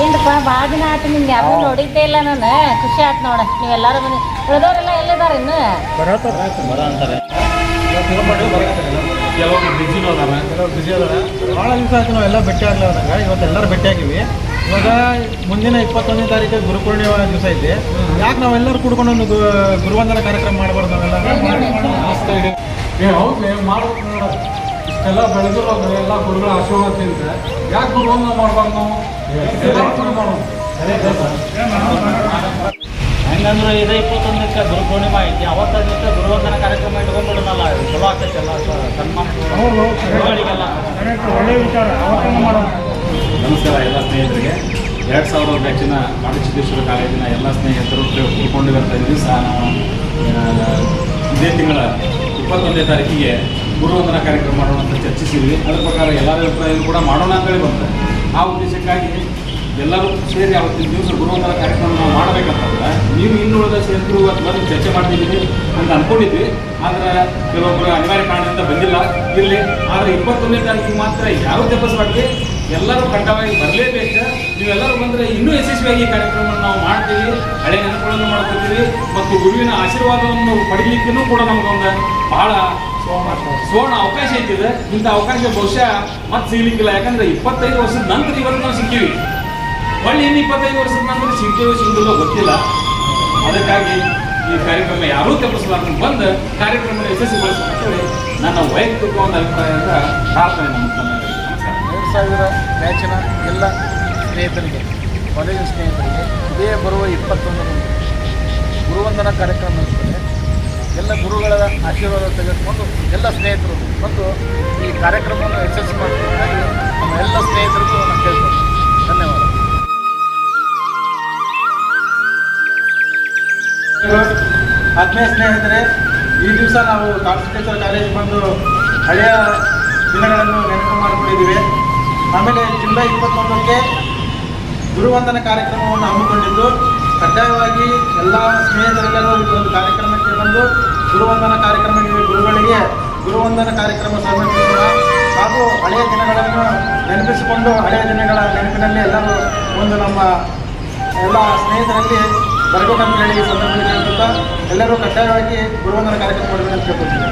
ಏನಪ್ಪ ಭಾಳ ದಿನ ಆಯ್ತು ನಿಮ್ಗೆ ಯಾರು ನೋಡಿದ್ದೇ ಇಲ್ಲ ನಾನು. ಖುಷಿ ಆಯ್ತು ನೋಡ. ನೀವೆಲ್ಲರೂ ಮನೆ ಉಳಿದವರೆಲ್ಲ ಎಲ್ಲಿದ್ದಾರೆ ಇನ್ನು? ಬರ ಅಂತಾರೆ. ಕೆಲವರು ಬಿಜಿನೂ ಅದಾರ, ಕೆಲವರು ಬಿಜಿ ಅದಾರ. ಭಾಳ ದಿವಸ ಆಯ್ತು ನಾವೆಲ್ಲ ಭೇಟಿ ಆಗ್ಲಾರ್ದಂಗ. ಇವತ್ತು ಎಲ್ಲರೂ ಭೇಟಿ ಆಗಿವಿ. ಇವಾಗ ಮುಂದಿನ 21ನೇ ತಾರೀಕು ಗುರುಪೂರ್ಣಿಮಾ ದಿವಸ ಐತಿ. ಯಾಕೆ ನಾವೆಲ್ಲರೂ ಕೂಡ್ಕೊಂಡು ಒಂದು ಗುರುವಂದನ ಕಾರ್ಯಕ್ರಮ ಮಾಡಬಾರ್ದು? ನಾವೆಲ್ಲ ಹೌದು ಮಾಡ್ಬೇಕು ನೋಡ. ಇಷ್ಟೆಲ್ಲ ಬೆಳೆದಿರೋದು ಎಲ್ಲ ಗುರುಗಳ ಆಶೀರ್ವಾದ ತಿಂದ್ರೆ ಯಾಕೆ ಗುರುವಂದನ ಮಾಡ್ಬಾರ್ದು ನಾವು? ಹೆಂಗಂದ್ರೆ ಇದು 21ಕ್ಕೆ ಗುರುಪೂರ್ಣಿಮಾ ಐತಿ. ಅವತ್ತಿನ ಗುರುವಂದನ ಕಾರ್ಯಕ್ರಮ ಇಟ್ಕೊಂಡ್ಬಿಡೋಣಲ್ಲ, ಚಲೋ ಆಗ್ತೈತೆಲ್ಲ ಸನ್ಮಾನ ಗುರುಗಳಿಗೆಲ್ಲ ಒಳ್ಳೆಯ ವಿಚಾರ. ಅವತ್ತನ್ನು ಮಾಡೋಣ. ನಮಸ್ಕಾರ ಎಲ್ಲ ಸ್ನೇಹಿತರಿಗೆ. 2000 ಬ್ಯಾಚಿನ ಮಾಣಿಸಿದ್ದೇಶ್ವರ ಕಾಲೇಜಿನ ಎಲ್ಲ ಸ್ನೇಹಿತರು ಕೂತ್ಕೊಂಡಿರುವಂಥ ದಿವಸ ನಾವು ಇದೇ ತಿಂಗಳ 21ನೇ ತಾರೀಕಿಗೆ ಗುರುವಂದನ ಕಾರ್ಯಕ್ರಮ ಮಾಡೋಣ ಅಂತ ಚರ್ಚಿಸಿದ್ವಿ. ಅದರ ಪ್ರಕಾರ ಎಲ್ಲರ ಅಭಿಪ್ರಾಯ ಕೂಡ ಮಾಡೋಣ ಅಂತೇಳಿ ಬಂತು. ಆ ಉದ್ದೇಶಕ್ಕಾಗಿ ಎಲ್ಲರೂ ಸೇರಿ ಅವತ್ತಿನ ದಿವಸ ಗುರುವಂದನ ಕಾರ್ಯಕ್ರಮ ನಾವು ಮಾಡಬೇಕಂತಂದ್ರೆ ನೀವು ಇನ್ನುಳಿದ ಸ್ನೇಹಿತರು ಇವತ್ತು ಬಂದು ಚರ್ಚೆ ಮಾಡ್ತಿದ್ದೀವಿ ಅಂತ ಅಂದ್ಕೊಂಡಿದ್ವಿ. ಆದರೆ ಕೆಲವೊಬ್ಬರು ಅನಿವಾರ್ಯ ಕಾರಣದಿಂದ ಬಂದಿಲ್ಲ, ಇರಲಿ. ಆದರೆ 21ನೇ ತಾರೀಕಿಗೆ ಮಾತ್ರ ಯಾರೂ ತಪ್ಪಿಸಬಾರ್ದು, ಎಲ್ಲರೂ ಕಡ್ಡಾಯವಾಗಿ ಬರಲೇಬೇಕು. ನೀವೆಲ್ಲರೂ ಬಂದರೆ ಇನ್ನೂ ಯಶಸ್ವಿಯಾಗಿ ಈ ಕಾರ್ಯಕ್ರಮವನ್ನು ನಾವು ಮಾಡ್ತೀವಿ, ಹಳೆ ನೆನಪುಗಳನ್ನು ಮಾಡ್ಕೊತೀವಿ ಮತ್ತು ಗುರುವಿನ ಆಶೀರ್ವಾದವನ್ನು ಪಡೀಲಿಕ್ಕೂ ಕೂಡ ನಮಗೊಂದು ಭಾಳ ಸುವರ್ಣ ಅವಕಾಶ ಐತಿದೆ. ಇಂಥ ಅವಕಾಶ ಬಹುಶಃ ಮತ್ತೆ ಸಿಗಲಿಕ್ಕಿಲ್ಲ. ಯಾಕಂದರೆ 25 ವರ್ಷದ ನಂತರ ಇವತ್ತು ನಾವು ಸಿಗ್ತೀವಿ. ಒಳ್ಳೆ ಇನ್ನು 25 ವರ್ಷದ ನಂತರ ಸಿಗುವುದಿಲ್ಲ ಗೊತ್ತಿಲ್ಲ. ಅದಕ್ಕಾಗಿ ಈ ಕಾರ್ಯಕ್ರಮ ಯಾರೂ ತಪ್ಪಿಸಲಾರ್ದು ಬಂದು ಕಾರ್ಯಕ್ರಮ ಯಶಸ್ವಿಗೊಳಿಸಬೇಕಂತೇಳಿ ನನ್ನ ವೈಯಕ್ತಿಕ ಒಂದು ಅಭಿಪ್ರಾಯದ ಪ್ರಾರ್ಥನೆ ನಮ್ಮ ತಮ್ಮಲ್ಲಿ. ನಮಸ್ಕಾರ. 2000 ಬ್ಯಾಚಿನ ಎಲ್ಲ ಸ್ನೇಹಿತರಿಗೆ, ಕಾಲೇಜಿನ ಸ್ನೇಹಿತರಿಗೆ ಇದೇ ಬರುವ 21 ಗುರುವಂದನ ಕಾರ್ಯಕ್ರಮ ಇರ್ತದೆ. ಎಲ್ಲ ಗುರುಗಳ ಆಶೀರ್ವಾದ ತೆಗೆದುಕೊಂಡು ಎಲ್ಲ ಸ್ನೇಹಿತರು ಮತ್ತು ಈ ಕಾರ್ಯಕ್ರಮವನ್ನು ಯಶಸ್ವಿ ಮಾಡ್ತೀವಿ. ನಮ್ಮ ಎಲ್ಲ ಸ್ನೇಹಿತರಿಗೂ ನಾನು ಕೇಳ್ತೀನಿ. ಧನ್ಯವಾದ. ಆತ್ಮೀಯ ಸ್ನೇಹಿತರೆ, ಈ ದಿವಸ ನಾವು ಕಾನ್ಸ್ಟಿಟ್ಯೂಷನ್ ಕಾಲೇಜ್ ಬಂದು ಹಳೆಯ ದಿನಗಳನ್ನು ನೆನಪು ಮಾಡಿಕೊಂಡಿದ್ದೀವಿ. ಆಮೇಲೆ ಜುಲೈ 21ಕ್ಕೆ ಗುರುವಂದನ ಕಾರ್ಯಕ್ರಮವನ್ನು ಹಮ್ಮಿಕೊಂಡಿದ್ದು, ಕಡ್ಡಾಯವಾಗಿ ಎಲ್ಲ ಸ್ನೇಹಿತರೆಲ್ಲರೂ ಒಂದು ಕಾರ್ಯಕ್ರಮಕ್ಕೆ ಬಂದು ಗುರುವಂದನ ಗುರುಗಳಿಗೆ ಗುರುವಂದನ ಕಾರ್ಯಕ್ರಮ ಸಮರ್ಪಿಸೋಣ ಹಾಗೂ ಹಳೆಯ ದಿನಗಳನ್ನು ನೆನಪಿಸಿಕೊಂಡು ಹಳೆಯ ದಿನಗಳ ನೆನಪಿನಲ್ಲಿ ಎಲ್ಲರೂ ಒಂದು ನಮ್ಮ ಎಲ್ಲ ಸ್ನೇಹಿತರಲ್ಲಿ ಬರಬೇಕಂತ ಹೇಳಿ ಈ ಸಂದರ್ಭದಲ್ಲಿ ಕೇಳ್ತಾ ಎಲ್ಲರೂ ಕಡ್ಡಾಯವಾಗಿ ಗುರುವಂದನ ಕಾರ್ಯಕ್ರಮ ಮಾಡಬೇಕಂತ ಕೇಳ್ಕೊಳ್ತೀನಿ.